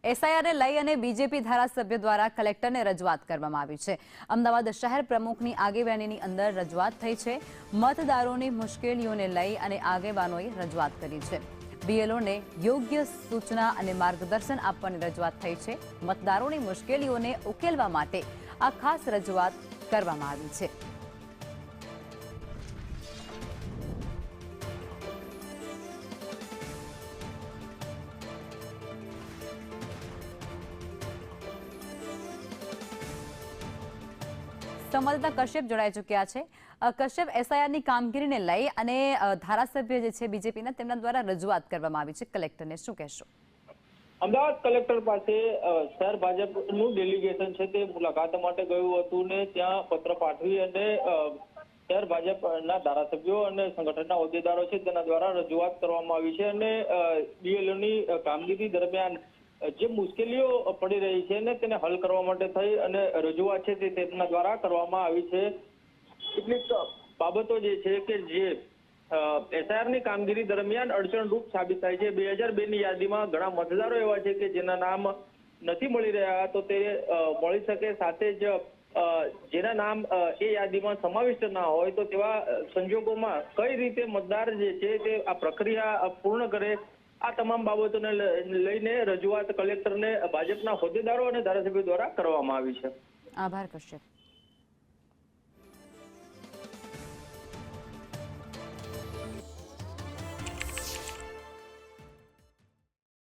એસઆઈઆરને લઈ અને બીજેપી ધારાસભ્ય દ્વારા કલેક્ટરને રજૂઆત કરવામાં આવી છે। અમદાવાદ શહેર પ્રમુખની આગેવાનીની અંદર રજૂઆત થઈ છે। મતદારોની મુશ્કેલીઓને લઈ અને આગેવાનોએ રજૂઆત કરી છે। બીએલઓને યોગ્ય સૂચના અને માર્ગદર્શન આપવાની રજૂઆત થઈ છે। મતદારોની મુશ્કેલીઓને ઉકેલવા માટે આ ખાસ રજૂઆત કરવામાં આવી છે। સંવાદદાતા કશ્યપ જોડાઈ ચૂક્યા છે। કશ્યપ, એસઆઈઆરની કામગીરીને લઈ અને ધારાસભ્ય જે છે બીજેપીના તેમના દ્વારા રજૂઆત કરવામાં આવી છે કલેક્ટરને, શું કહેશો? અમદાવાદ કલેક્ટર પાસે શહેર ભાજપનું ડેલિગેશન છે તે મુલાકાત માટે ગયું હતું ને ત્યાં પત્ર પાઠવી અને શહેર ભાજપના ધારાસભ્યો અને સંગઠનના હોદ્દેદારો છે તેના દ્વારા રજૂઆત કરવામાં આવી છે અને બીએલઓની કામગીરી દરમિયાન જે મુશ્કેલીઓ પડી રહી છે ને તેને હલ કરવા માટે થઈ અને રજૂઆત છે તે તેમના દ્વારા કરવામાં આવી છે। કેટલીક બાબતો જે છે કે જે એસઆઈઆરની કામગીરી દરમિયાન અડચણરૂપ સાબિત થાય છે। 2002ની યાદીમાં ઘણા મતદારો એવા છે કે જેના નામ નથી મળી રહ્યા, તો તે મળી શકે। સાથે જ જેના નામ એ યાદીમાં સમાવિષ્ટ ના હોય તો તેવા સંજોગોમાં કઈ રીતે મતદાર જે છે તે આ પ્રક્રિયા પૂર્ણ કરે, આ તમામ બાબતોને લઈને રજૂઆત કલેક્ટરને ભાજપના હોદ્દેદારો અને ધારાસભ્યો દ્વારા કરવામાં આવી છે। આભાર કશ્યપ।